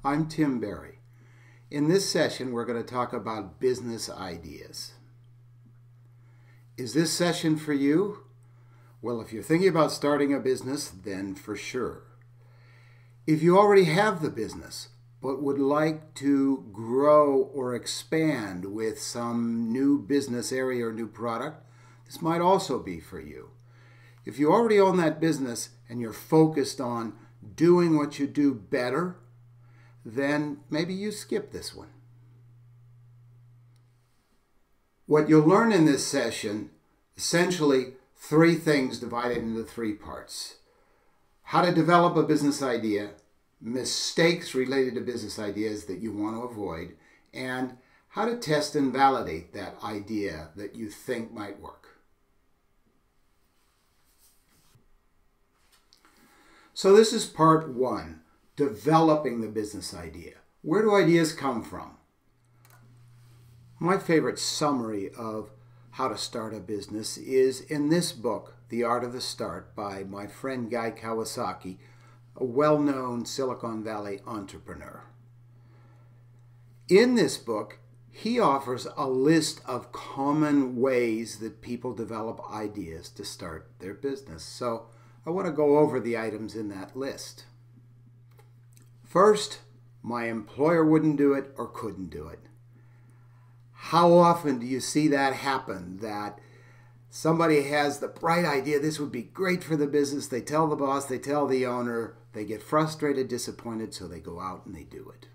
I'm Tim Berry. In this session, we're going to talk about business ideas. Is this session for you? Well, if you're thinking about starting a business, then for sure. If you already have the business, but would like to grow or expand with some new business area or new product, this might also be for you. If you already own that business and you're focused on doing what you do better, then maybe you skip this one. What you'll learn in this session, essentially three things divided into three parts. How to develop a business idea, mistakes related to business ideas that you want to avoid, and how to test and validate that idea that you think might work. So this is part one, developing the business idea. Where do ideas come from? My favorite summary of how to start a business is in this book, The Art of the Start, by my friend Guy Kawasaki, a well-known Silicon Valley entrepreneur. In this book, he offers a list of common ways that people develop ideas to start their business. So I want to go over the items in that list. First, my employer wouldn't do it or couldn't do it. How often do you see that happen, that somebody has the bright idea, this would be great for the business, they tell the boss, they tell the owner, they get frustrated, disappointed, so they go out and they do it.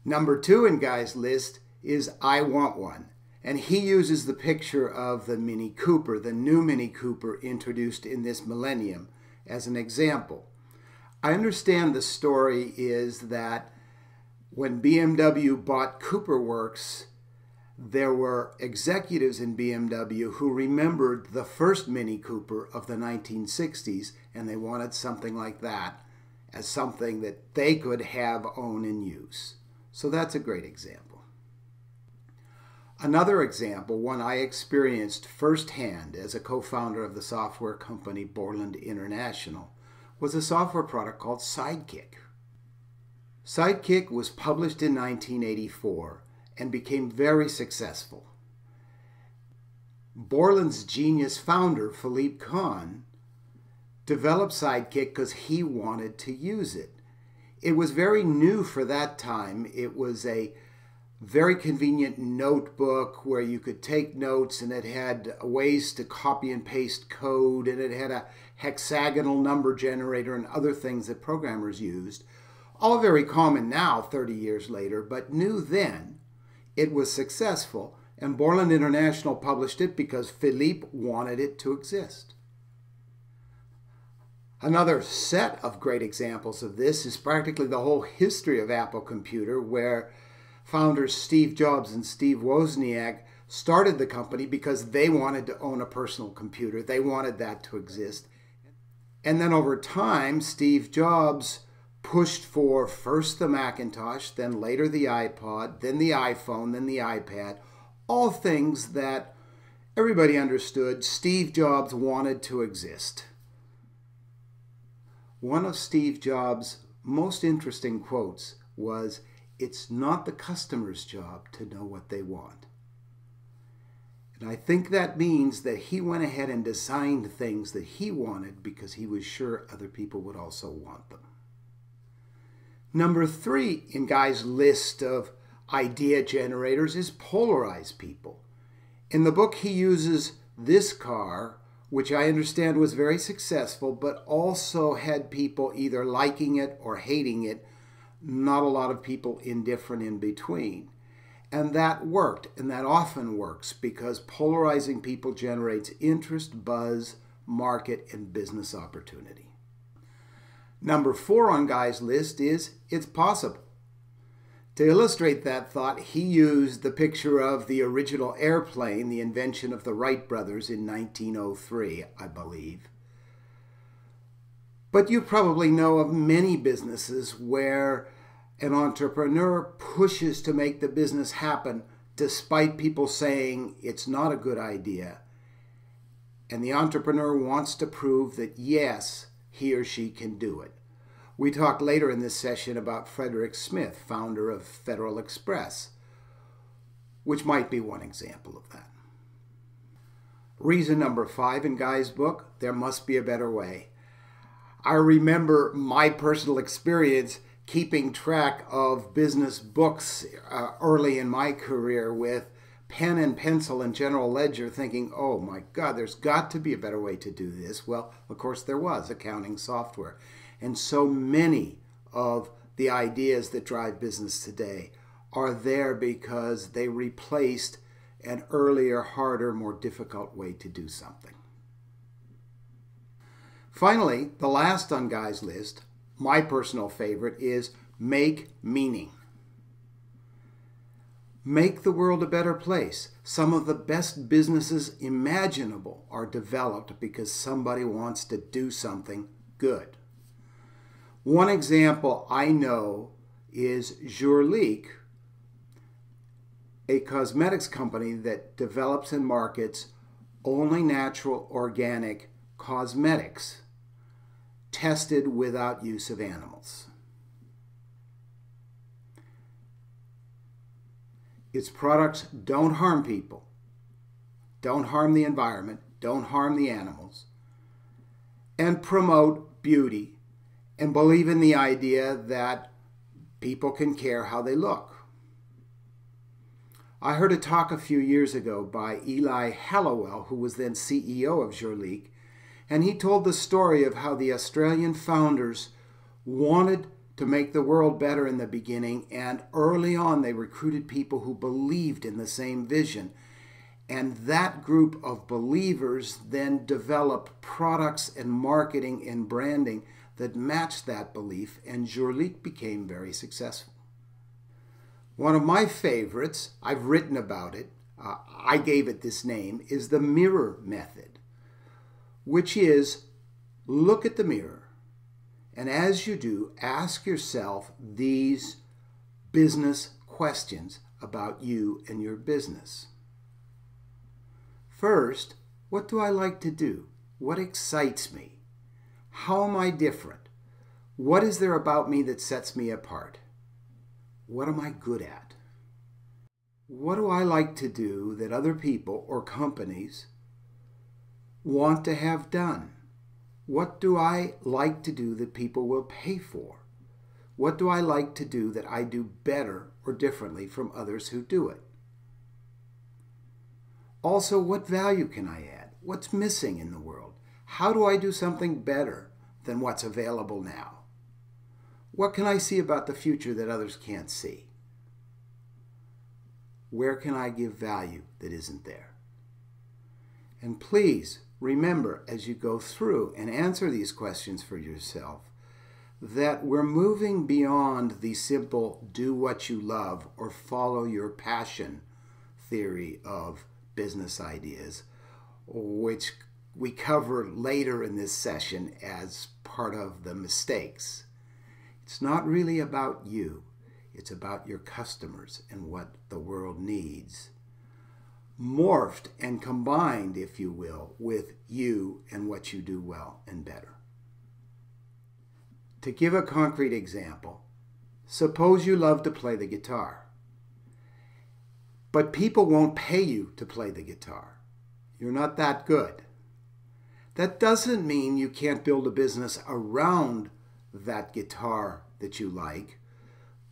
Number two in Guy's list is I want one. And he uses the picture of the Mini Cooper, the new Mini Cooper introduced in this millennium, as an example. I understand the story is that when BMW bought CooperWorks, there were executives in BMW who remembered the first Mini Cooper of the 1960s, and they wanted something like that as something that they could have, own, and use. So that's a great example. Another example, one I experienced firsthand as a co-founder of the software company Borland International, was a software product called SIDEKICK. SIDEKICK was published in 1984 and became very successful. Borland's genius founder, PHILIPPE KAHN, developed SIDEKICK because he wanted to use it. It was very new for that time. It was a very convenient notebook where you could take notes, and it had ways to copy and paste code, and it had a hexagonal number generator and other things that programmers used. All very common now, 30 years later, but new then. It was successful, and Borland International published it because Philippe wanted it to exist. Another set of great examples of this is practically the whole history of Apple Computer, where founders Steve Jobs and Steve Wozniak started the company because they wanted to own a personal computer. They wanted that to exist. And then over time, Steve Jobs pushed for first the Macintosh, then later the iPod, then the iPhone, then the iPad, all things that everybody understood Steve Jobs wanted to exist. One of Steve Jobs' most interesting quotes was, "It's not the customer's job to know what they want." And I think that means that he went ahead and designed things that he wanted because he was sure other people would also want them. Number three in Guy's list of idea generators is polarize people. In the book, he uses this car, which I understand was very successful, but also had people either liking it or hating it, not a lot of people indifferent in between. And that worked, and that often works because polarizing people generates interest, buzz, market, and business opportunity. Number four on Guy's list is it's possible. To illustrate that thought, he used the picture of the original airplane, the invention of the Wright brothers in 1903, I believe. But you probably know of many businesses where an entrepreneur pushes to make the business happen despite people saying it's not a good idea. And the entrepreneur wants to prove that yes, he or she can do it. We talked later in this session about Frederick Smith, founder of Federal Express, which might be one example of that. Reason number 5 in Guy's book, there must be a better way. I remember my personal experience keeping track of business books early in my career with pen and pencil and general ledger, thinking, oh my God, there's got to be a better way to do this. Well, of course there was, accounting software. And so many of the ideas that drive business today are there because they replaced an earlier, harder, more difficult way to do something. Finally, the last on Guy's list, my personal favorite, is make meaning. Make the world a better place. Some of the best businesses imaginable are developed because somebody wants to do something good. One example I know is PHILIPPE, a cosmetics company that develops and markets only natural organic cosmetics tested without use of animals. Its products don't harm people, don't harm the environment, don't harm the animals, and promote beauty and believe in the idea that people can care how they look. I heard a talk a few years ago by Eli Hallowell, who was then CEO of PHILIPPE, and he told the story of how the Australian founders wanted to make the world better in the beginning, and early on they recruited people who believed in the same vision. And that group of believers then developed products and marketing and branding that matched that belief, and PHILIPPE became very successful. One of my favorites, I've written about it, I gave it this name, is the mirror method, which is look at the mirror, and as you do, ask yourself these business questions about you and your business. First, what do I like to do? What excites me? How am I different? What is there about me that sets me apart? What am I good at? What do I like to do that other people or companies want to have done? What do I like to do that people will pay for? What do I like to do that I do better or differently from others who do it? Also, what value can I add? What's missing in the world? How do I do something better than what's available now? What can I see about the future that others can't see? Where can I give value that isn't there? And please remember, as you go through and answer these questions for yourself, that we're moving beyond the simple do what you love or follow your passion theory of business ideas, which we cover later in this session as part of the mistakes. It's not really about you. It's about your customers and what the world needs, morphed and combined, if you will, with you and what you do well and better. To give a concrete example, suppose you love to play the guitar, but people won't pay you to play the guitar. You're not that good. That doesn't mean you can't build a business around that guitar that you like,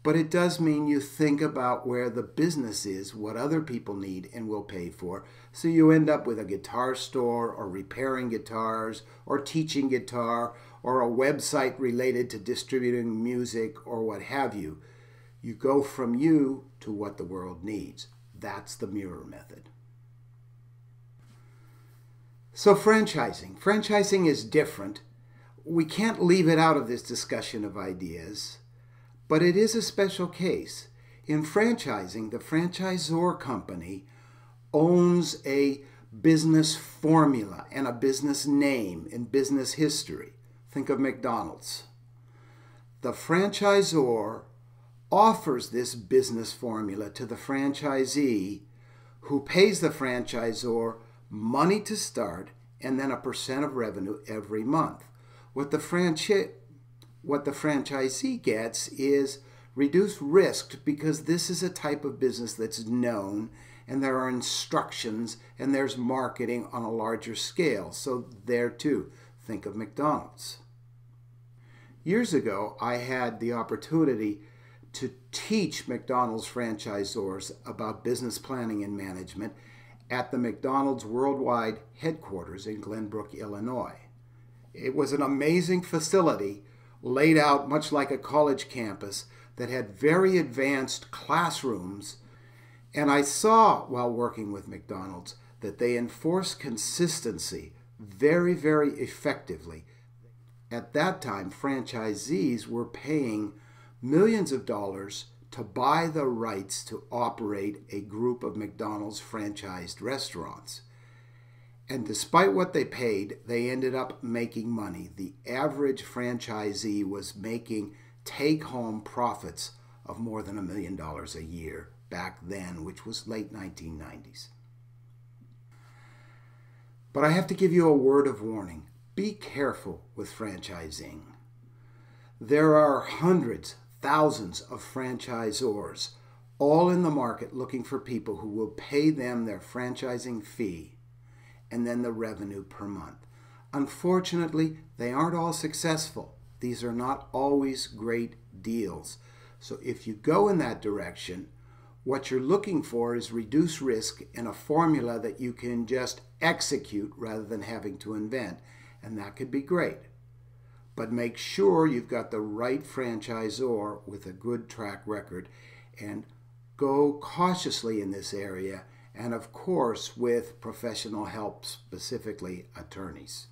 but it does mean you think about where the business is, what other people need and will pay for, so you end up with a guitar store or repairing guitars or teaching guitar or a website related to distributing music or what have you. You go from you to what the world needs. That's the mirror method. So franchising. Franchising is different. We can't leave it out of this discussion of ideas, but it is a special case. In franchising, the franchisor company owns a business formula and a business name and business history. Think of McDonald's. The franchisor offers this business formula to the franchisee, who pays the franchisor money to start and then a % of revenue every month. What the what the franchisee gets is reduced risk, because this is a type of business that's known, and there are instructions and there's marketing on a larger scale. So there too, think of McDonald's. Years ago, I had the opportunity to teach McDonald's franchisors about business planning and management at the McDonald's worldwide headquarters in Glenbrook, Illinois. It was an amazing facility laid out much like a college campus that had very advanced classrooms, and I saw while working with McDonald's that they enforce consistency very, very effectively. At that time, franchisees were paying millions of dollars to buy the rights to operate a group of McDonald's franchised restaurants. And despite what they paid, they ended up making money. The average franchisee was making take-home profits of more than $1 million a year back then, which was late 1990s. But I have to give you a word of warning. Be careful with franchising. There are hundreds, thousands of franchisors all in the market looking for people who will pay them their franchising fee and then the revenue per month. Unfortunately, they aren't all successful. These are not always great deals. So if you go in that direction, what you're looking for is reduced risk and a formula that you can just execute rather than having to invent. And that could be great. But make sure you've got the right franchisor with a good track record, and go cautiously in this area, and of course with professional help, specifically attorneys.